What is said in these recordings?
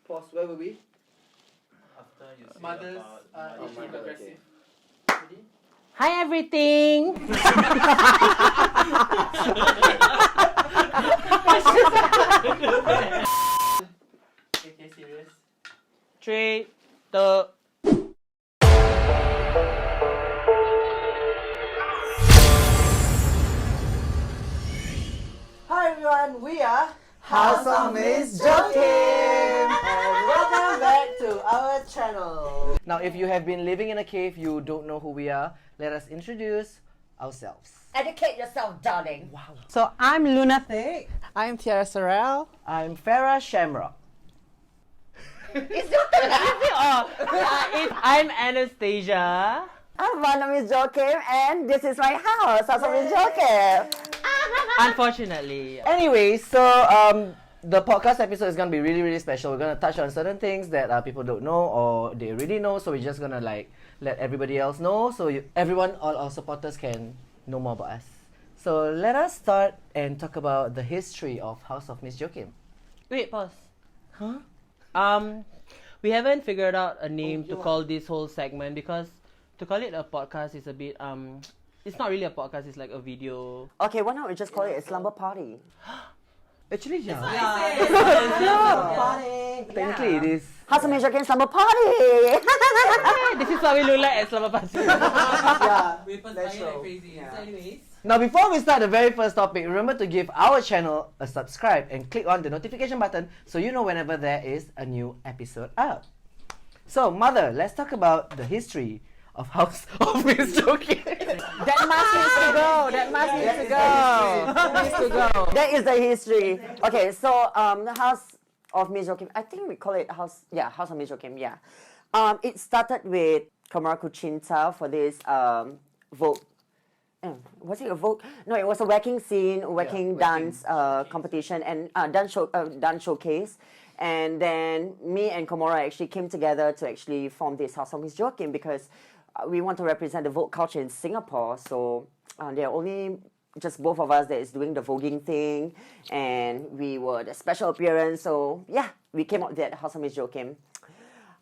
Pause. Where were we? After you say Mothers about age aggressive. Ready? Hi everything! Okay, serious. 3, 2. Hi everyone, we are House of Miss Joaquim! and welcome back to our channel. Now, if you have been living in a cave, you don't know who we are. Let us introduce ourselves. Educate yourself, darling. Wow. So I'm Lunatic. I'm Tiara Sorrell. I'm Farah Shamrock. It's your turn. I'm Anastasia. I'm House of Miss Joaquim, and this is my house, House of Miss Joaquim. Unfortunately. Anyway, so the podcast episode is gonna be really special. We're gonna touch on certain things that people don't know or they already know. So we're just gonna like let everybody else know, so everyone, all our supporters can know more about us. So let us start and talk about the history of House of Miss Joaquim. Wait, pause. Huh? We haven't figured out a name to call this whole segment because to call it a podcast is a bit it's not really a podcast, it's like a video. Okay, why not we just call it a slumber party? Actually, yeah. Party. Technically, it is. House of Miss Joaquim slumber party. This is what we look like at Slumber Party. Yeah, We perspire that's like true. crazy. Yeah. So anyways. Now, before we start the very first topic, remember to give our channel a subscribe and click on the notification button so you know whenever there is a new episode up. So, Mother, let's talk about the history of House of Miss Joaquim. That mask needs to go. That mask needs to go. Needs to go. That is the history. Okay, so the House of Miss Joaquim, I think we call it House of Miss Joaquim, yeah. It started with Kamara Kuchinta for this Vogue. Was it a Vogue? No, it was a whacking scene, whacking dance competition and dance showcase. And then me and Komora actually came together to actually form this House of Miss Joaquim because we want to represent the Vogue culture in Singapore. So there are only just both of us that is doing the voguing thing, and we were the special appearance. So yeah, we came up with that House of Miss Joaquim.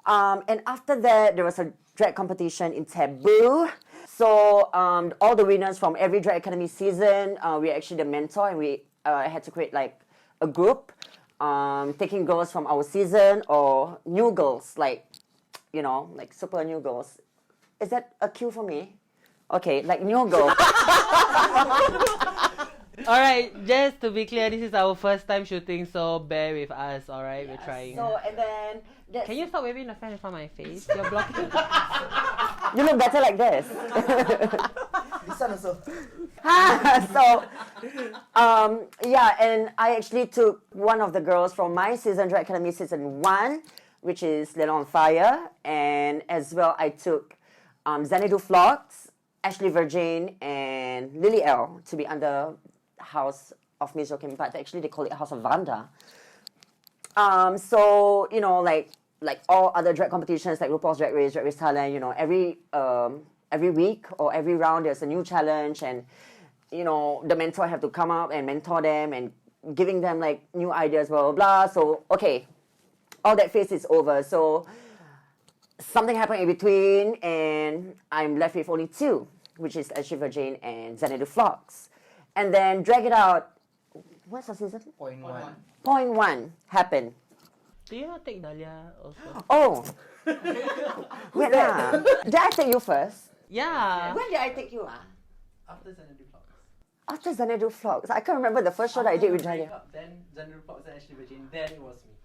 And after that, there was a drag competition in Taboo. So all the winners from every Drag Academy season, we're actually the mentor, and we had to create like a group, taking girls from our season or new girls, like, you know, like super new girls. Is that a cue for me? Okay, like new girls. Alright, just to be clear, this is our first time shooting, so bear with us, alright? We're trying. So, and then... Can you stop waving the fan in front of my face? You're blocking. You look better like this. This one also. So, yeah, and I actually took one of the girls from my season, Drag Academy Season 1, which is Little on Fire, and as well I took Xanadu Vlogs, Ashley Virgin, and Lily L to be under House of Miss Joaquim, but actually they call it House of Vanda. So, you know, like all other drag competitions like RuPaul's Drag Race Thailand, you know, every week or every round there's a new challenge, and, you know, the mentor have to come up and mentor them and giving them like new ideas, blah, blah, blah. So, okay, all that phase is over. So, something happened in between, and I'm left with only two, which is Ashley Virgin and Xanadu Vlogs. And then Drag It Out, what's the season? Point one. Point 1 happened. Do you not take Dahlia also? Oh. Wait lah. Did I take you first? Yeah. When did I take you? After Xanadu Vlogs. After Xanadu Vlogs. I can't remember the first show that I did with Dahlia. Then Xanadu Vlogs and Ashley Virgin. Then it was me.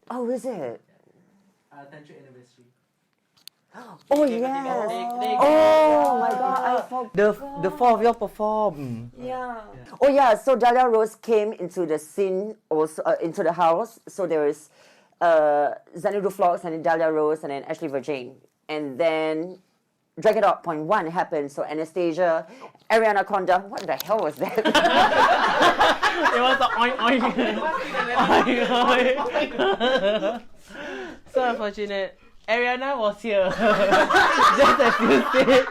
Oh, is it? 10th anniversary. Oh, yes. They- Oh, my God. I forgot. The four of you perform. Yeah. Oh, yeah. So Dahlia Rose came into the scene, also into the house. So there was Xanadu Vlogs and then Dahlia Rose and then Ashley Virgin. And then Drag It Out Point 1 happened. So Anastasia, Aryan Conda. What the hell was that? It was a oink oink. Oink oink. So unfortunate. Ariana was here. Just as you said.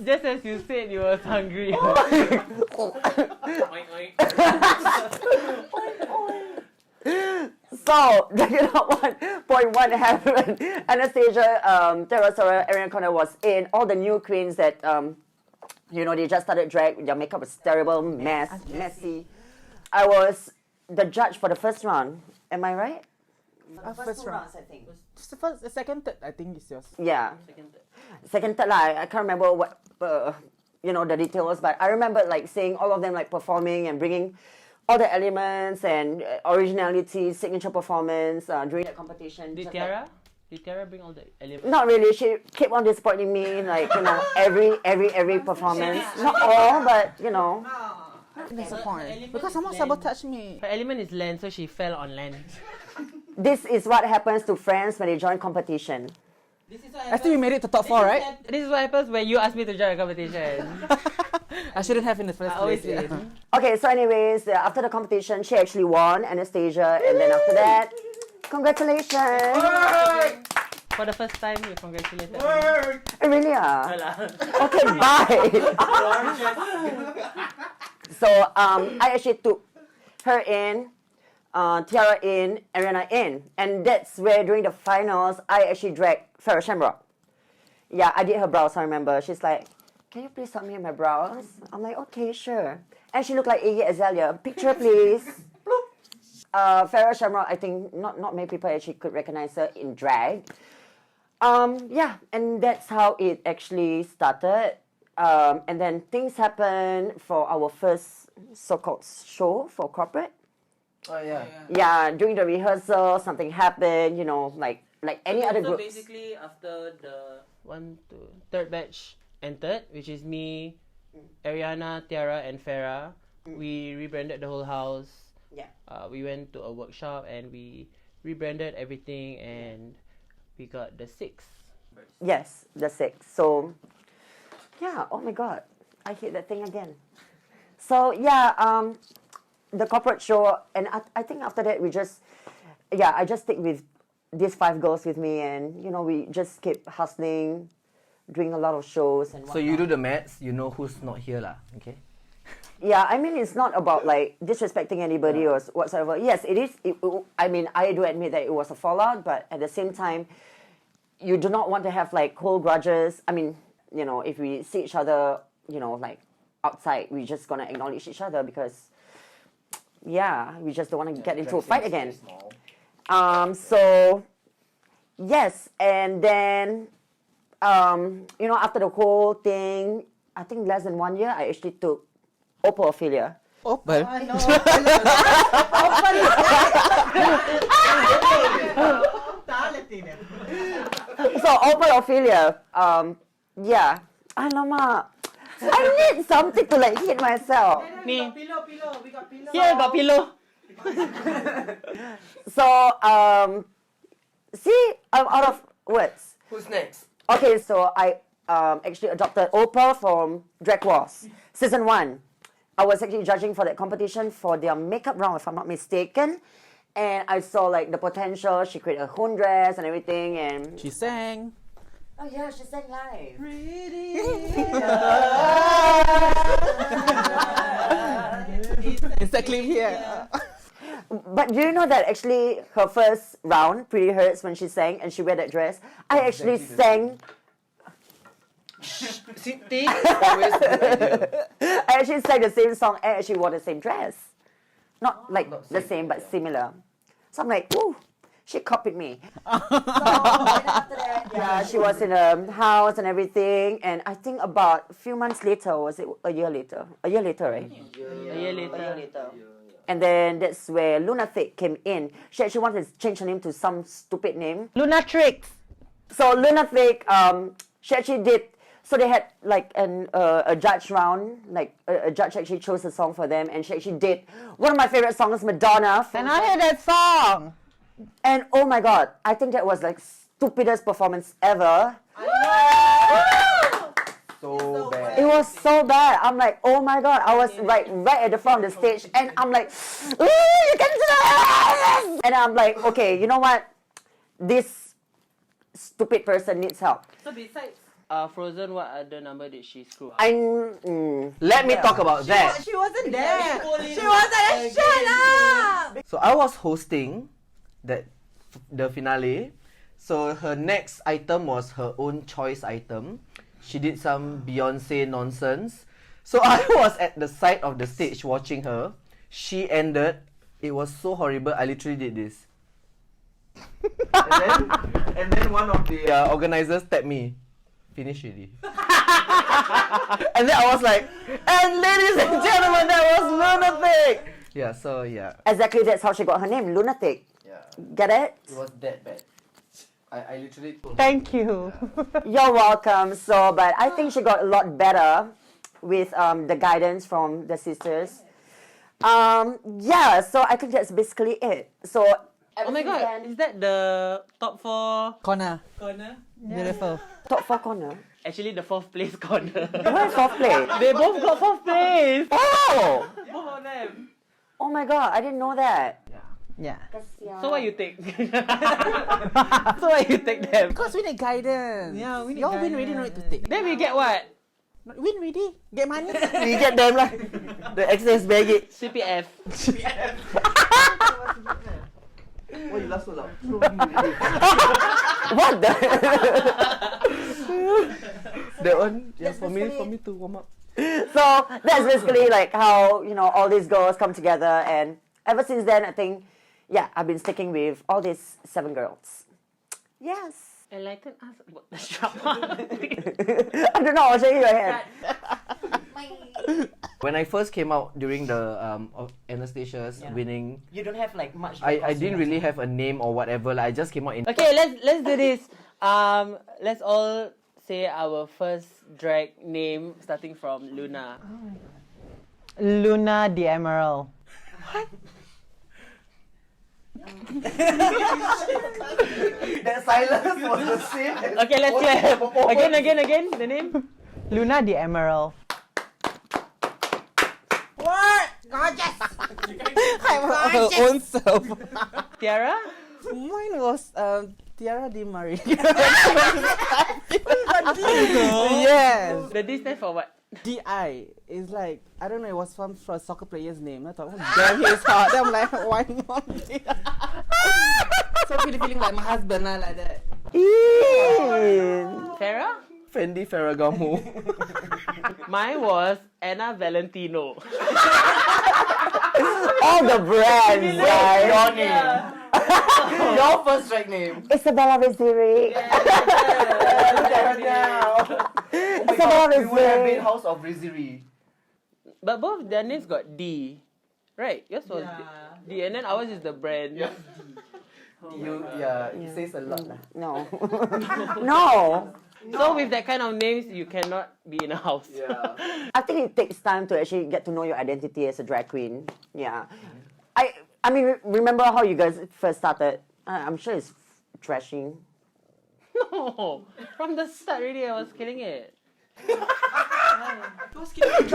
Just as you said, you was hungry. So So, point one happened. Anastasia, Terrasora, Aryan, Khanna was in. All the new queens that, they just started drag. Their makeup was terrible, messy. I was the judge for the first round. Am I right? First round. I think. The second, third, I think is yours. Yeah. Second, third, I can't remember what, the details, but I remember like seeing all of them like performing and bringing all the elements and originality, signature performance during the competition. Did Just Tiara? Did Tiara bring all the elements? Not really. She kept on disappointing me, like every performance. Not all, but Disappointed. Because someone sabotaged me. Her element is land, so she fell on land. This is what happens to friends when they join competition. This is what I think we made it to top 4, right? This is what happens when you ask me to join a competition. I shouldn't have in the first I always place. win. Okay, so anyways, after the competition, she actually won, Anastasia, and then after that, congratulations. For the first time, you congratulated me. Really? Okay, bye. So I actually took her in, Tiara in, Ariana in, and that's where during the finals I actually dragged Farrah Shamrock. Yeah, I did her brows. I remember. She's like, "Can you please help me with my brows?" I'm like, "Okay, sure." And she looked like Iggy Azalea. Picture, please. Farrah Shamrock. I think not many people actually could recognize her in drag. Yeah, and that's how it actually started. And then things happened for our first so-called show for corporate. Oh yeah. Yeah, during the rehearsal, something happened, like any other So groups. basically, after the third batch entered, which is me, Ariana, Tiara, and Farah, we rebranded the whole house. Yeah. We went to a workshop and we rebranded everything, and we got the 6. Yes, the 6. So, yeah, oh my god, I hate that thing again. So, yeah, the corporate show, and I think after that I just stick with these 5 girls with me, and, we just keep hustling, doing a lot of shows and whatnot. So you do the maths, you know who's not here lah, okay? Yeah, I mean, it's not about like disrespecting anybody or whatsoever. Yes, it is. I mean, I do admit that it was a fallout, but at the same time, you do not want to have like hold grudges. I mean, if we see each other, like outside, we're just gonna acknowledge each other because, yeah, we just don't want to get into a fight again. So, yes, and then, after the whole thing, I think less than 1 year, I actually took Opal Ophelia. Opal? So Opal Ophelia, yeah. Alamak. I need something to like hit myself. Me. Pillow. We got pillow. Here, got pillow. So, see, I'm out of words. Who's next? Okay, so I actually adopted Opal from Drag Wars, Season 1. I was actually judging for that competition for their makeup round, if I'm not mistaken. And I saw like the potential. She created a own dress and everything, and She sang. oh yeah, she sang live. Is that clip here? But do you know that actually her first round, Pretty Hurts, when she sang and she wear that dress, I actually sang. Siti always good idea. I actually sang the same song and she wore the same dress. Not like Not the same, same, but yeah. similar. So I'm like, ooh, she copied me. So then after that, yeah, she was in a house and everything. And I think about a few months later, was it a year later? A year later, right? A year later. And then that's where Lunatic came in. She actually wanted to change her name to some stupid name. Lunatrix. So Lunatic, she actually did. So they had like a judge round, like a judge actually chose a song for them, and she actually did one of my favorite songs, Madonna. And I heard that song. And oh my god, I think that was like stupidest performance ever. So bad. It was so bad. I'm like, oh my god, I was right at the front of the stage, and I'm like, ooh, you can do this! And I'm like, okay, you know what? This stupid person needs help. So besides Frozen, what other number did she screw up? Let me talk about that. She wasn't there. She She wasn't. Shut up. So I was hosting, the finale. So her next item was her own choice item. She did some Beyonce nonsense. So I was at the side of the stage watching her. She ended. It was so horrible. I literally did this. and then one of the organizers tapped me. Finish already. And then I was like, and ladies and gentlemen, that was Lunatic. Yeah, so yeah. Exactly, that's how she got her name, Lunatic. Yeah. Get it? It was that bad. I literally told her. Thank you. You're welcome. So, but I think she got a lot better with the guidance from the sisters. Yeah, so I think that's basically it. So, Oh my god, is that the top 4 Corner. corner? Beautiful. top 4 corner. Actually, the 4th place corner. Where's fourth place? They both got 4th place. Oh! Both of them. Oh my god, I didn't know that. Yeah. So what you take? So what you take them? Because we need guidance. Yeah, we need Y'all win already, no need to take. Then we get what? Win already. Get money. We get them lah. The excess baggage. CPF. Why you laugh so loud? What the? That one, yeah, for me to warm up. So that's basically like how, you know, all these girls come together, and ever since then I think, yeah, I've been sticking with all these 7 girls. Yes. Enlighten us about the drama. I don't know, I'll show you your head. When I first came out during the Anastasia's winning, You don't have like much. I didn't really have a name or whatever. Like, I just came out in. Okay, let's do this. Let's all say our first drag name starting from Luna. Luna the Emerald. That silence was the same. Okay, let's clap. Again. The name? Luna the Emerald. What? Gorgeous! I'm her own self. Tiara? Mine was Tiara Di Marie. Yes. The D stands for what? DI is like, I don't know, it was from a soccer player's name. I thought, damn, he's hot. Then I'm like, why not? So feeling like my husband lah, like that. Farah? Fendi Ferragamo. Mine was Anna Valentino. All the brands, guys. Your name. Your first drag name. Isabella Viziri. Isabella We would have been Viziri. House of Riziri. But both their names got D. Right? Yours was D. And then ours is the brand. It says a lot. No. No. So with that kind of names, you cannot be in a house. Yeah. I think it takes time to actually get to know your identity as a drag queen. Yeah. I mean, remember how you guys first started? I'm sure it's trashing. No. From the start already, I was killing it. Go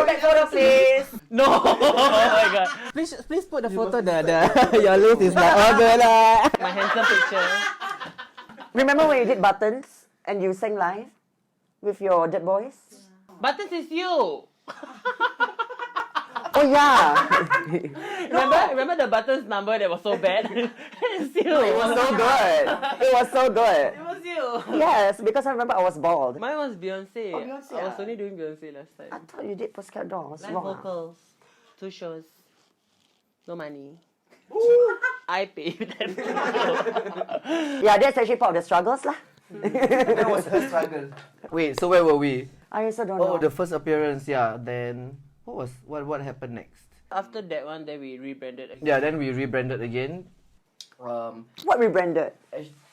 back photo, please. No. Oh my god. Please put the photo there. Your list is like all good lah. My handsome picture. Remember when you did Buttons and you sang live with your Dead Boys? Buttons is you. Oh yeah. Remember the Buttons number that was so bad? It's you. It was so good. It was so good. It was you. Yes, because I remember I was bald. Mine was Beyonce. Oh, Beyonce, I was ah. only doing Beyonce last time. I thought you did Pussycat Dolls. Live Wrong, ah. vocals. 2 shows. No money. I pay that. Yeah, that's actually part of the struggles lah. That was her struggle. Wait, so where were we? I also don't know. Oh, the first appearance, yeah. Then what happened next? After that one, then we rebranded again. Yeah, then we rebranded again. What rebranded?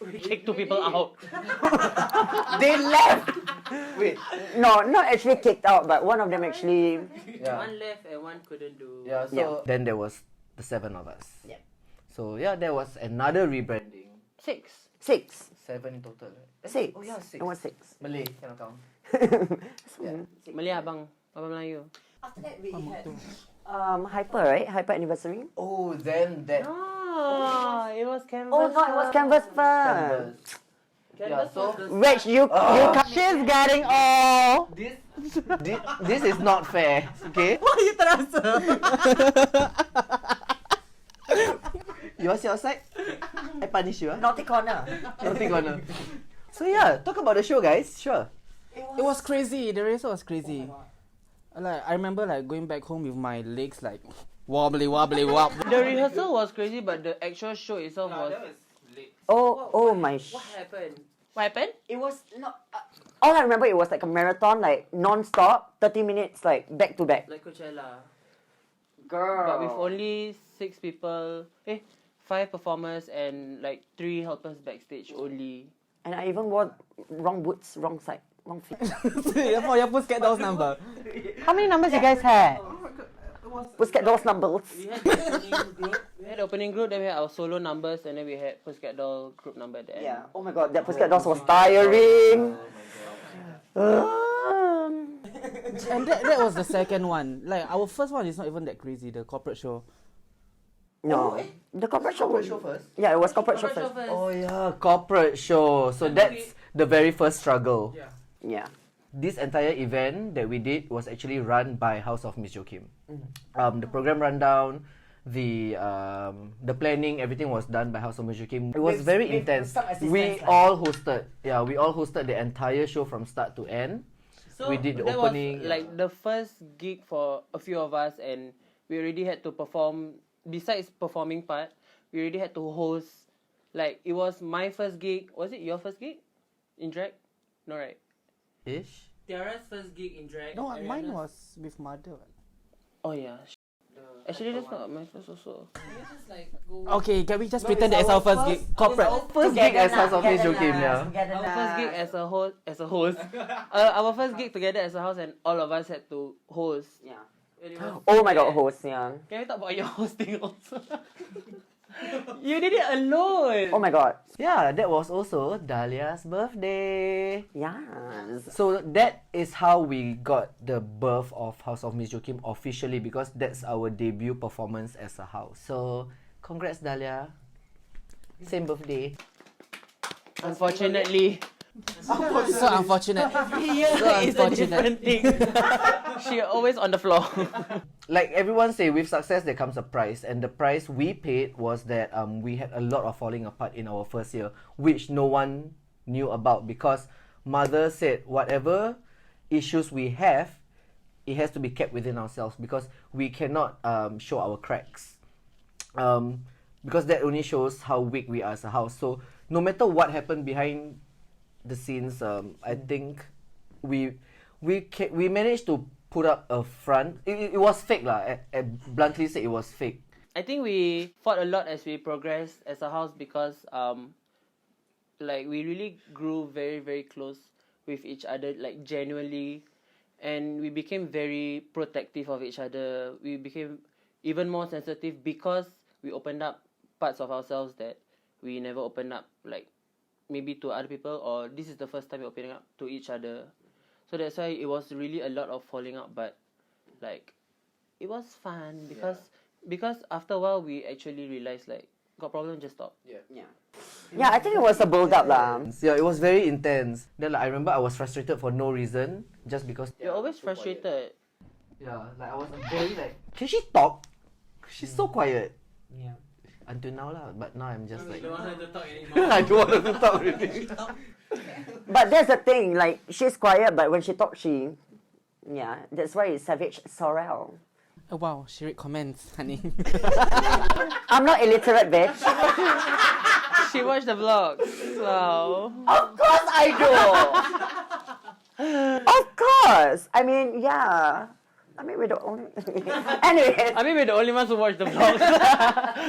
We kicked 2 people out. They left. Wait. No, not actually kicked out, but one of them actually. Yeah. One left and one couldn't do. Yeah. So then there was the 7 of us. Yeah. So yeah, there was another rebranding. 6. 6. 7 in total. Right? 6. Oh yeah, 6. It was 6. Malay cannot count. Mali abang. Abang Melayu. After that, we had Hyper, right? Hyper anniversary. Oh, then that Oh, it was Canvas. Oh no, it was Canvas first. canvas. Yeah, so Rach, you She's getting all. this is not fair. Okay. Why you terasa? You want to sit outside? I punish you, Naughty corner. Naughty corner. So yeah, talk about the show, guys. Sure. It was crazy. The rehearsal was crazy. Like I remember like going back home with my legs like wobbly. The rehearsal was crazy, but the actual show itself was. Oh my. What happened? What happened? It was not. All I remember, it was like a marathon, like non-stop, 30 minutes, like back to back. Like Coachella. Girl. But with only 6 people, 5 performers and like 3 helpers backstage only. And I even wore wrong boots, wrong side, wrong feet. For your Pussycat Dolls number. How many numbers you guys had? Pussycat Dolls numbers. We had the opening group. We had the opening group, then we had our solo numbers, and then we had Pussycat Doll group number at the end. Yeah. Oh my god, that Pussycat Dolls was tiring. And that was the second one. Like our first one is not even that crazy. The corporate show. No, the corporate show. Corporate show first? Yeah, it was corporate show Corporate first. show Oh yeah, corporate show. So that's the very first struggle. Yeah. This entire event that we did was actually run by House of Miss Joaquim. The program rundown, the planning, everything was done by House of Miss Joaquim. It was very intense. some assistance, We like. all hosted. Yeah, we all hosted the entire show from start to end. So We did the that opening, was like the first gig for a few of us, and we already had to perform. Besides performing part, we already had to host. Like it was my first gig. Was it your first gig in drag? No, right? Ish. Tiara's first gig in drag. No, mine Ariana's- was with mother. Oh yeah. Actually, that's not my first also. Okay, can we just pretend that it's our first gig? Corporate. First gig as House of Miss Joaquim, yeah. Our first gig as a host. Our first gig together as a house, and all of us had to host. Yeah. And it was Oh my so god, bad. host, yeah. Can we talk about your hosting also? You did it alone. Oh my god. Yeah, that was also Dahlia's birthday. Yes. So that is how we got the birth of House of Miss Joaquim officially, because that's our debut performance as a house. So congrats, Dahlia. Same birthday. Unfortunately, So unfortunate. it's a different thing. She always on the floor. Like everyone say, with success there comes a price, and the price we paid was that we had a lot of falling apart in our first year, which no one knew about, because mother said whatever issues we have, it has to be kept within ourselves, because we cannot show our cracks, because that only shows how weak we are as a house. So no matter what happened behind the scenes, I think we managed to put up a front. It was fake lah. Bluntly said, it was fake. I think we fought a lot as we progressed as a house, because like we really grew very, very close with each other, like genuinely, and we became very protective of each other. We became even more sensitive because we opened up parts of ourselves that we never opened up, like maybe to other people, or this is the first time we're opening up to each other. So that's why it was really a lot of falling out, but like it was fun because after a while we actually realized like got problem, just stop. Yeah, I think it was a build-up lah. Yeah, it was very intense. Then like, I remember I was frustrated for no reason, just because. You're always frustrated. Yeah, like I was very like, can she talk? She's so quiet. Yeah. Until now lah, but now I'm just like. You don't want her to talk anymore. I don't want her to talk really. But that's the thing, like, she's quiet, but when she talks, yeah, that's why it's Savage Sorrel. Oh, wow, she read comments, honey. I'm not illiterate, bitch. She watched the vlogs. Wow. Of course I do. Of course. I mean, yeah. I mean, we're the only. Anyway. I mean, we're the only ones who watch the vlogs.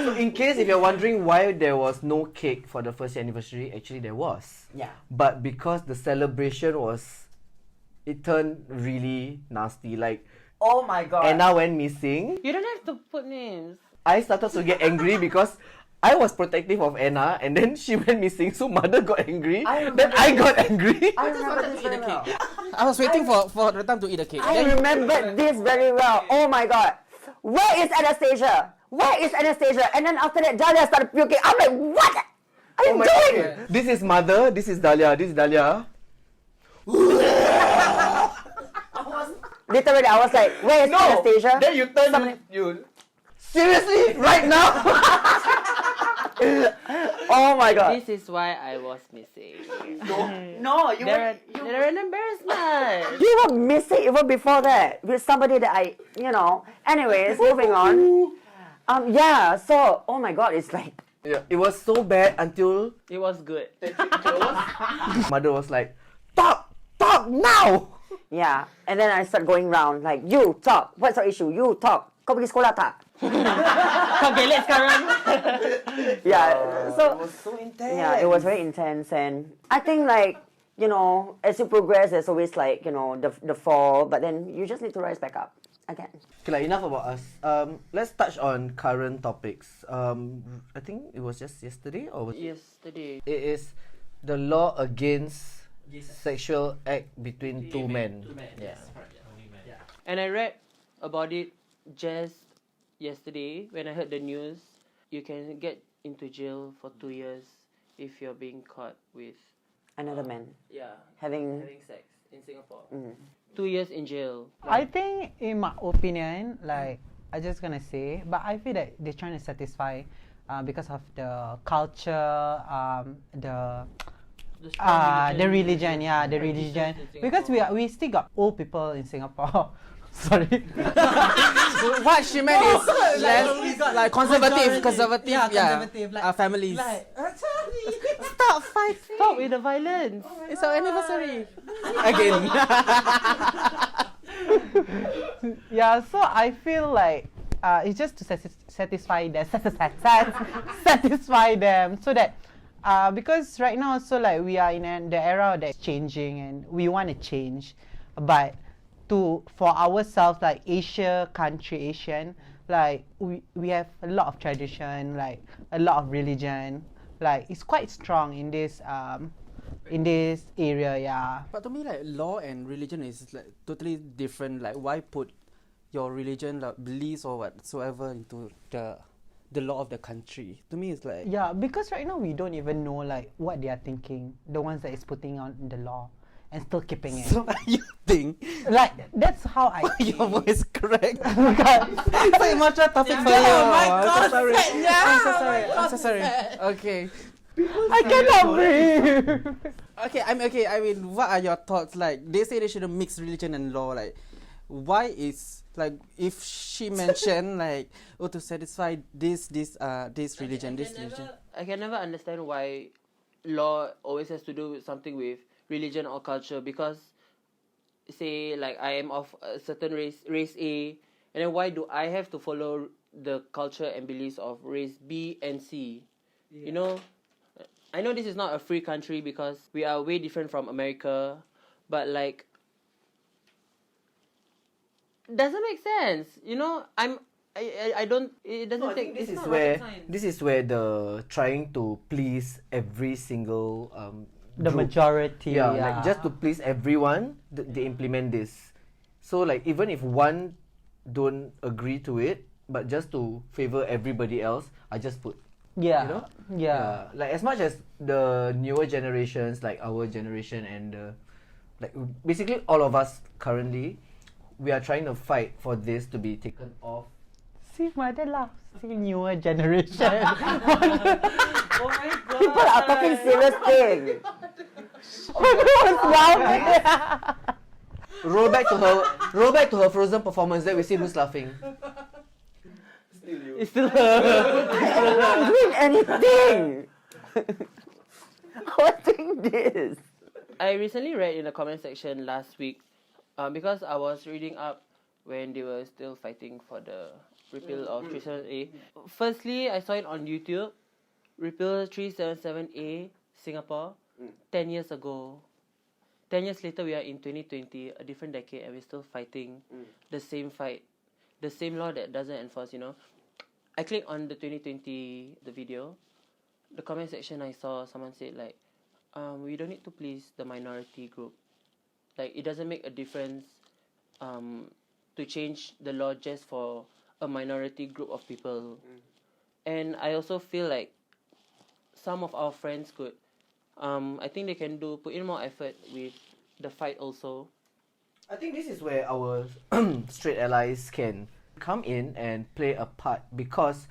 So in case if you're wondering why there was no cake for the first anniversary, actually there was. Yeah. But because the celebration it turned really nasty. Like, Oh my god. Anna went missing. You don't have to put names. I started to get angry because I was protective of Anna, and then she went missing, so mother got angry. Then I got angry. I remember this very well. I was waiting for the time to eat the cake. I remember this very well. Oh my god. Where is Anastasia? Where is Anastasia? And then after that, Dahlia started puking. I'm like, what are you doing? God. This is mother, this is Dahlia, this is Dahlia. Literally, I was like, where is Anastasia? Then you turn, you seriously? Right now? Oh my god. This is why I was missing. No, you They're an embarrassment. You were missing even before that with somebody that Anyways, moving on. Yeah. So, oh my god, it's like. Yeah, it was so bad until It was good. mother was like, talk now. Yeah, and then I start going round like, you talk. What's your issue? You talk. Kau pergi sekolah tak? Kau gelek sekarang. Yeah. So It was so intense. yeah, it was very intense, and I think as you progress, there's always the fall, but then you just need to rise back up again. Okay, enough about us. Let's touch on current topics. I think it was just yesterday or Yesterday. it is the law against sexual act between two men. Two men. Yeah. Yes, correct. Yeah. And I read about it just yesterday when I heard the news. You can get into jail for 2 years if you're being caught with Another man having having. sex in Singapore. 2 years in jail. I think, in my opinion, like I just gonna say, but I feel that they're trying to satisfy, because of the culture, the religion, the religion. Because we still got old people in Singapore. Sorry. What she meant is less like conservative, Yeah, conservative, like- families. Stop fight. Stop with the violence. It's our anniversary again. Yeah, so I feel like it's just to satisfy them, satisfy them, so that because right now, so like we are in the era that's changing, and we want to change, but for ourselves, like Asian, like we have a lot of tradition, like a lot of religion, like it's quite strong in this area, yeah. But to me, like law and religion is like totally different. Like, why put your religion, like beliefs or whatsoever, into the law of the country? To me, it's like Yeah, because right now we don't even know like what they are thinking, the ones that is putting on the law and still keeping it. So you think Like that's how I your voice correct? It's an emotional topic for you. Oh my god! I'm so sorry. Okay. I cannot breathe. Okay, I mean, what are your thoughts? Like, they say they shouldn't mix religion and law. Like, why is, like, if she mentioned like, to satisfy this religion, this religion. I can never understand why law always has to do with something with religion or culture, because say like I am of a certain race A, and then why do I have to follow the culture and beliefs of race B and C? You know, I know this is not a free country because we are way different from America, but like doesn't make sense. You know, I don't. It doesn't No, I think take. this it's is not where rocket science. this is where the trying to please every single The group. majority, like just to please everyone, they implement this. So like even if one don't agree to it, but just to favor everybody else, I just put. yeah, You know? yeah. Like as much as the newer generations, like our generation and like basically all of us currently, we are trying to fight for this to be taken off. See, mother laughs. See, newer generation. Oh my god! People are talking serious thing. What's laughing? Roll back to her Frozen performance. Then we see who's laughing. It's still her. I'm not doing anything. What's doing this? I recently read in the comment section last week, because I was reading up when they were still fighting for the repeal of 377A. Firstly, I saw it on YouTube. Repeal 377A, Singapore, 10 years ago. 10 years later, we are in 2020, a different decade, and we're still fighting the same fight. The same law that doesn't enforce, you know. I clicked on the 2020, the video. The comment section, I saw someone said like, we don't need to please the minority group. Like, it doesn't make a difference to change the law just for a minority group of people. And I also feel like some of our friends could, I think they can put in more effort with the fight also. I think this is where our straight allies can come in and play a part, because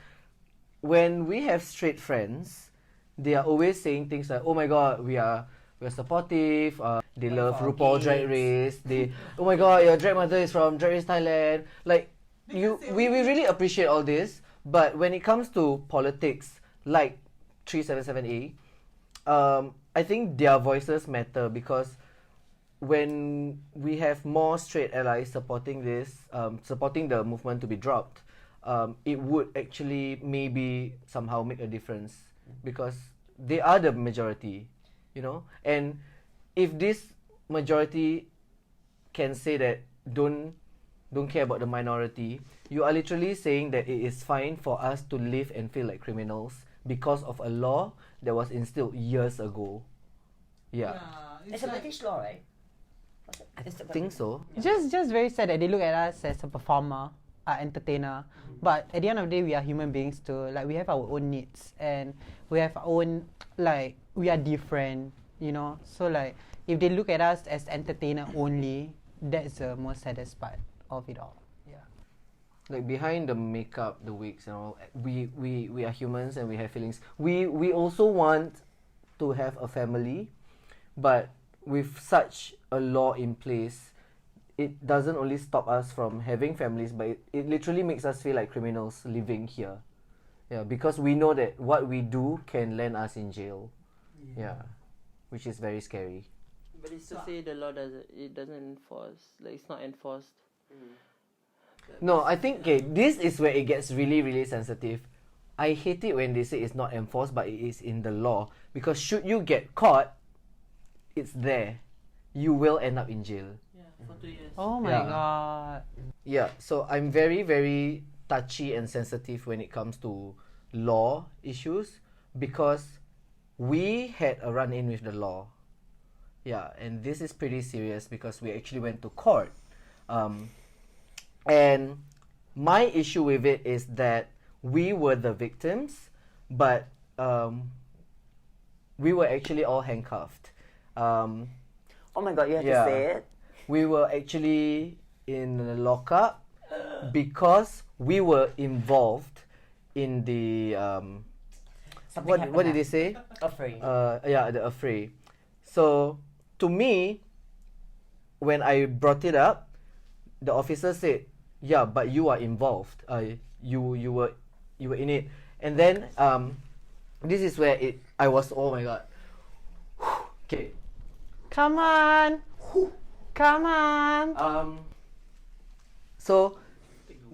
when we have straight friends, they are always saying things like, "Oh my God, we're supportive. They love for our RuPaul Drag kids." Race. They, oh my God, your drag mother is from Drag Race Thailand." Like we really appreciate all this, but when it comes to politics, like 377A, I think their voices matter because when we have more straight allies supporting this, supporting the movement to be dropped, it would actually maybe somehow make a difference because they are the majority, you know. And if this majority can say that don't care about the minority, you are literally saying that it is fine for us to live and feel like criminals because of a law that was instilled years ago. Yeah. It's a British law, right? I think so. Just very sad that they look at us as a performer, entertainer. But at the end of the day, we are human beings too. Like we have our own needs and we have our own, like we are different, you know. So like if they look at us as entertainer only, that's the most saddest part of it all. Yeah. Like behind the makeup, the wigs and all, we are humans and we have feelings. We also want to have a family, but with such a law in place, it doesn't only stop us from having families, but it literally makes us feel like criminals living here. Yeah, because we know that what we do can land us in jail. Yeah, which is very scary. But it's to say the law doesn't enforce, like it's not enforced. No, I think this is where it gets really sensitive. I hate it when they say it's not enforced, but it is in the law. Because should you get caught, it's there. You will end up in jail. Yeah, for 2 years. Oh my Yeah. God. Yeah, so I'm very touchy and sensitive when it comes to law issues because we had a run-in with the law. Yeah, and this is pretty serious because we actually went to court. And my issue with it is that we were the victims, but we were actually all handcuffed. Oh my God, you have Yeah. to say it. We were actually in a lockup because we were involved in the Something what did happened they say? Afraid. The affray. So to me, when I brought it up, the officer said, "Yeah, but you are involved. You were in it." And then this is where I was, oh my God. Okay. Come on. Come on. So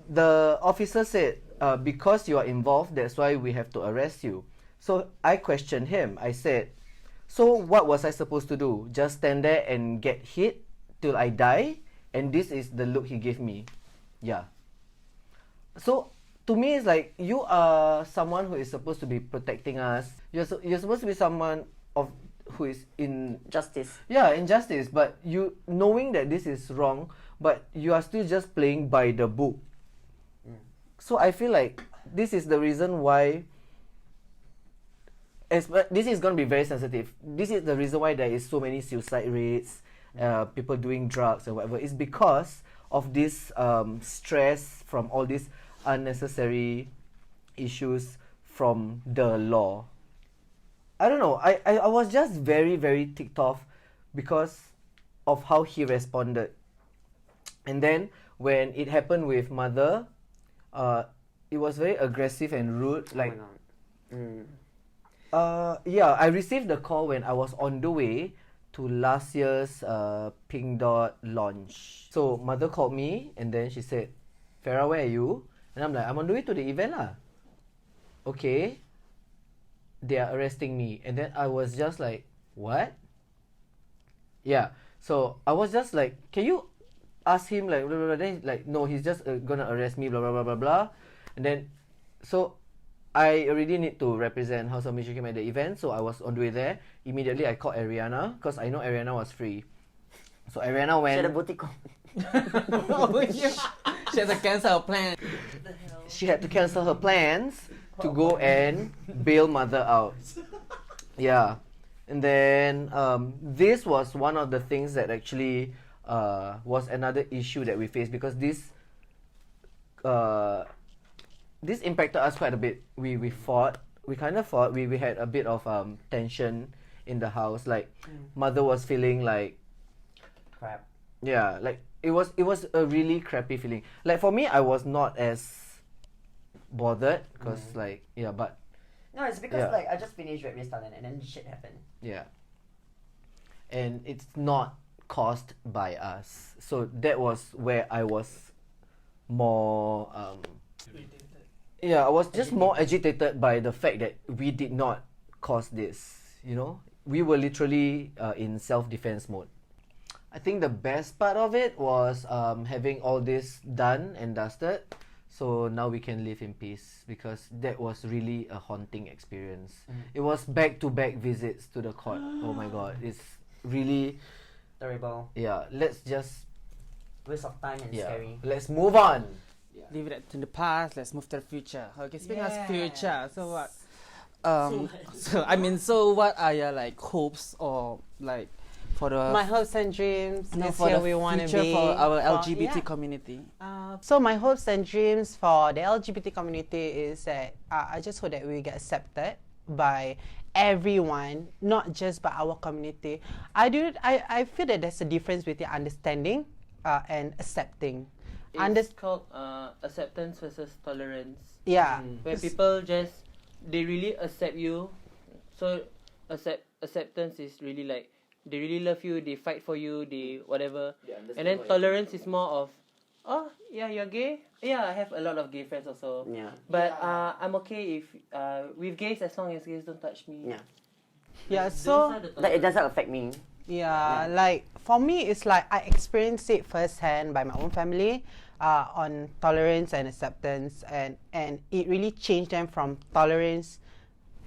the officer said, because you are involved, that's why we have to arrest you. So I questioned him. I said, so what was I supposed to do? Just stand there and get hit till I die? And this is the look he gave me. Yeah. So to me, it's like you are someone who is supposed to be protecting us. You're supposed to be someone who is in Justice. yeah, injustice, but you knowing that this is wrong, but you are still just playing by the book. So I feel like this is the reason why this is going to be very sensitive. This is the reason why there is so many suicide rates, people doing drugs and whatever. It's because of this stress from all these unnecessary issues from the law. I don't know. I was just very ticked off because of how he responded. And then when it happened with mother, it was very aggressive and rude. Like, yeah, I received the call when I was on the way to last year's Pink Dot launch. So mother called me and then she said, "Farah, where are you?" And I'm like, "I'm on the way to the event lah." Okay. They are arresting me. And then I was just like, what? Yeah. So I was just like, can you ask him like blah, blah, blah. Then he's like, no, he's just gonna arrest me, blah blah blah blah blah. And then so I already need to represent House of Miss Joaquim at the event, so I was on the way there. Immediately I called Ariana because I know Ariana was free. So Ariana She had a went. booty call. She has to cancel her plan. She had to cancel her plans to go and bail mother out. Yeah. And then this was one of the things that actually was another issue that we faced because this this impacted us quite a bit. We fought. We kind of fought. We had a bit of tension in the house. Like, mother was feeling like, Crap. yeah, like it was a really crappy feeling. Like for me, I was not as bothered because like but No, it's because Yeah. like I just finished Red Race Talent and then shit happened. yeah, and it's not caused by us. So that was where I was more I was just more agitated by the fact that we did not cause this. You know, we were literally in self-defense mode. I think the best part of it was having all this done and dusted. So now we can live in peace because that was really a haunting experience. It was back-to-back visits to the court. Oh my god, it's really Terrible. Let's just Waste of time and scary. let's move on. Leave it in the past. Let's move to the future. Okay, speaking of future, so what? So what are your like hopes or like for the My hopes and dreams. no, This for year the we want to future be for our for- LGBT yeah. community? So my hopes and dreams for the LGBT community is that I just hope that we get accepted by everyone, not just by our community. I feel that there's a difference between understanding and accepting. It's called acceptance versus tolerance. Yeah. Where people they really accept you. So acceptance is really like they really love you, they fight for you, they whatever. And then tolerance is more of, oh yeah, you're gay. Yeah, I have a lot of gay friends also. Yeah. But I'm okay if with gays as long as gays don't touch me. Yeah. Yeah. Those So are the That it doesn't affect me. yeah, like for me, it's like I experienced it firsthand by my own family on tolerance and acceptance, and it really changed them from tolerance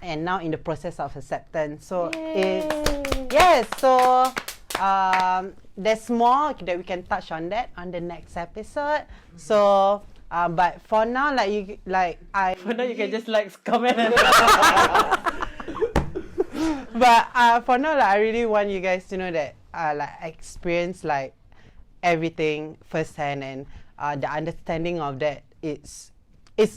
and now in the process of acceptance. So there's more that we can touch on that on the next episode. So but for now, For now you can just like comment and but for now, I really want you guys to know that I experienced like everything firsthand, and the understanding of that it's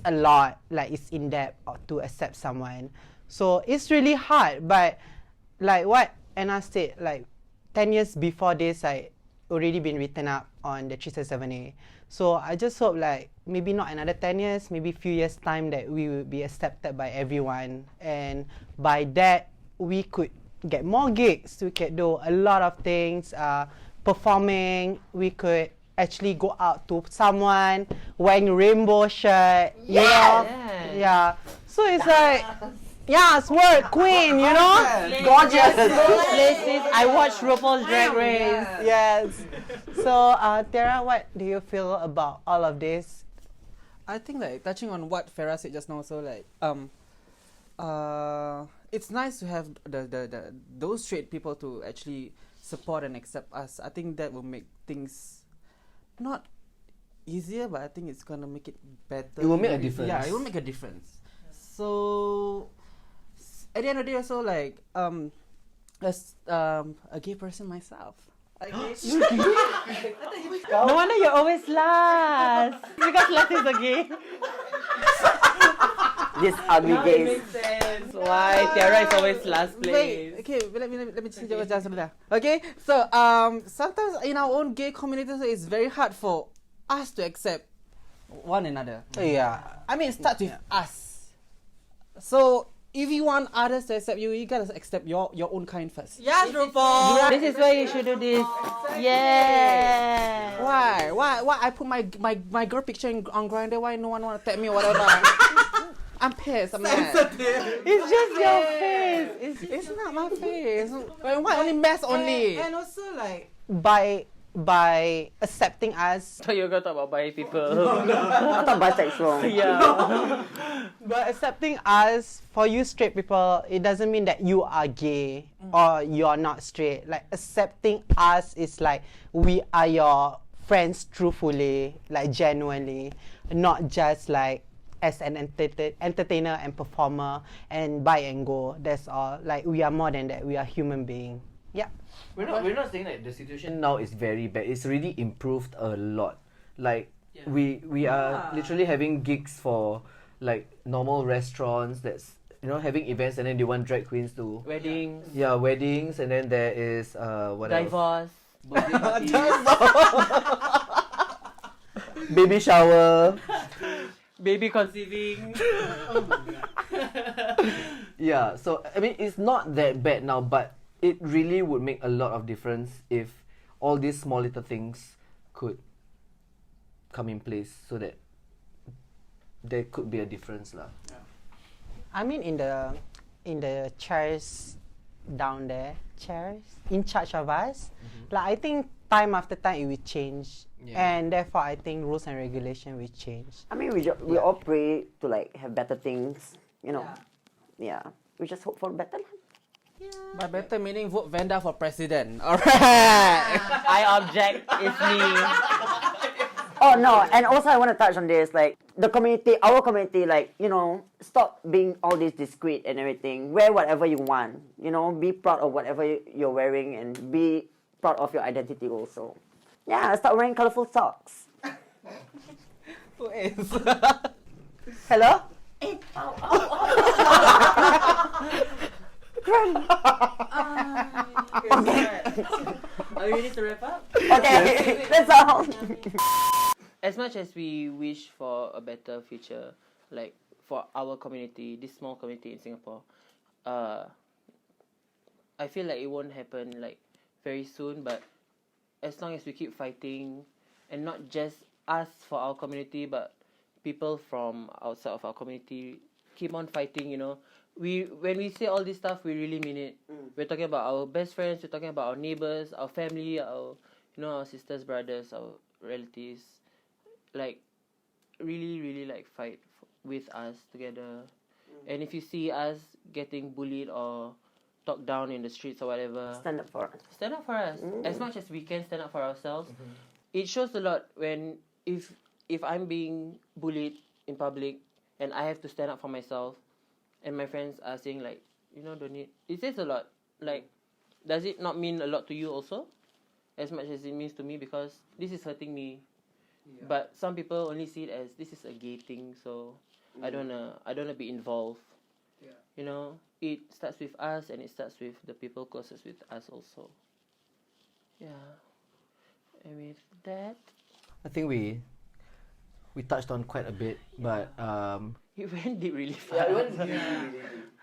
a lot, like it's in depth to accept someone. So it's really hard, but like what Anna said, like 10 years before this, I already been written up on the 377A. So I just hope like maybe not another 10 years, maybe a few years time that we will be accepted by everyone, and by that we could get more gigs, we could do a lot of things, performing, we could actually go out to someone wearing rainbow shirt, you know? Yeah. So it's like, yes, word queen, you know? Gorgeous. places. I watched RuPaul's Drag Race. Yes. So, Tara, what do you feel about all of this? I think like touching on what Farah said just now, so like it's nice to have the those straight people to actually support and accept us. I think that will make things not easier, but I think it's gonna make it better. It will make a difference. Yeah, it will make a difference. So at the end of the day, also like as a gay person myself. No wonder you're always last. Because last is a gay. This ugly gays. Why Tiara is always last Wait, place. okay, let me just okay, so sometimes in our own gay community, so it's very hard for us to accept one another. Yeah. I mean, it starts with us. So if you want others to accept you, you gotta accept your own kind first. Yes, RuPaul. This is why you should do this. Yeah. Why I put my girl picture on Grindr? Why no one wanna tag me or whatever? I'm pissed. I'm mad. It's just your face. It's not my face. Why only mess only? And also like by accepting us, So you're gonna talk about bi people. I thought bisexual. Yeah. by accepting us, for you straight people, it doesn't mean that you are gay or you're not straight. Like accepting us is like we are your friends truthfully, like genuinely, not just like as an entertainer and performer and buy and go. That's all. Like we are more than that. We are human being. Yeah. We're not saying that the situation now is very bad. It's really improved a lot. Like we are literally having gigs for like normal restaurants that's having events, and then they want drag queens to Weddings, weddings, and then there is what else? divorce, Birthday party. Baby shower. baby conceiving. Yeah, so I mean it's not that bad now, but it really would make a lot of difference if all these small little things could come in place, so that there could be a difference lah. I mean, in the chairs down there, chairs in charge of us, like I think time after time it will change, and therefore I think rules and regulation will change. I mean, we all pray to like have better things, Yeah. We just hope for better. By better meaning vote Vanda for president. Alright. I object. It's me. Oh no, and also I want to touch on this, like the community, our community, like, stop being all this discreet and everything. Wear whatever you want, be proud of whatever you're wearing and be proud of your identity also. Yeah, start wearing colorful socks. Who is? Hello? Are we ready to wrap up? Okay, that's all. As much as we wish for a better future, like for our community, this small community in Singapore, I feel like it won't happen like very soon. But as long as we keep fighting, and not just us for our community, but people from outside of our community keep on fighting. When we say all this stuff, we really mean it. We're talking about our best friends. We're talking about our neighbors, our family, our sisters, brothers, our relatives. Like, really, really like fight with us together. And if you see us getting bullied or talked down in the streets or whatever, Stand up for us. stand up for us. As much as we can stand up for ourselves. It shows a lot when if I'm being bullied in public and I have to stand up for myself, and my friends are saying like, don't need. It says a lot. Like, does it not mean a lot to you also, as much as it means to me? Because this is hurting me. Yeah. But some people only see it as this is a gay thing, so I don't wanna be involved. Yeah. It starts with us, and it starts with the people closest with us also. Yeah. And with that, I think we touched on quite a bit, but it went deep really fast.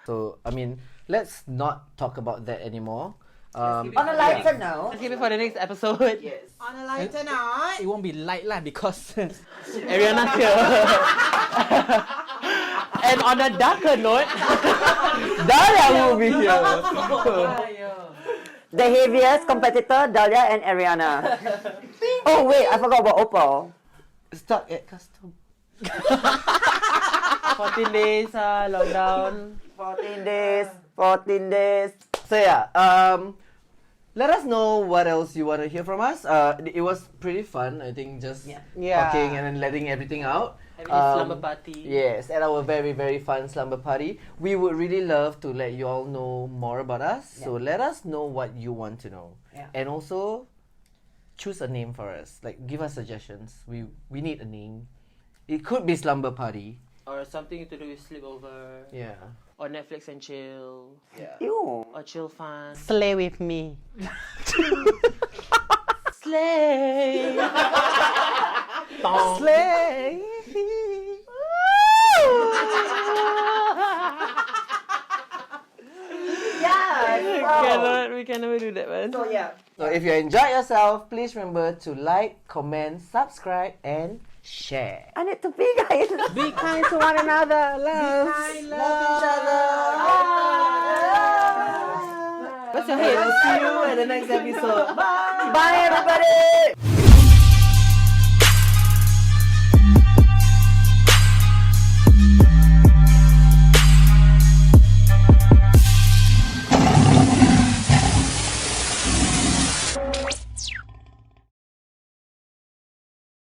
so I mean, let's not talk about that anymore. On a lighter note, Let's keep it for the next episode. On a lighter note, It won't be light lah because Ariana's here. And on a darker note, Dahlia will be here. the heaviest competitor, Dahlia and Ariana. Oh wait, I forgot about Opal. Stuck at custom. 14 days, lockdown. 14 days. So yeah, let us know what else you want to hear from us. It was pretty fun, I think, just Yeah. talking and then letting everything out. Having a slumber party. Yes, at our very, very fun slumber party. We would really love to let you all know more about us. So let us know what you want to know. Yeah. And also, choose a name for us. Like, give us suggestions. We need a name. It could be slumber party. Or something to do with sleepover. Yeah. Or Netflix and chill. Ew. Or chill fun. slay with me. Slay! Slay. We can never do that, man. So yeah. So if you enjoyed yourself, please remember to like, comment, subscribe, and share. I need to be guys. Be kind to one another. Love. Love each other. What's your head? See you at the next episode. Bye. Bye everybody.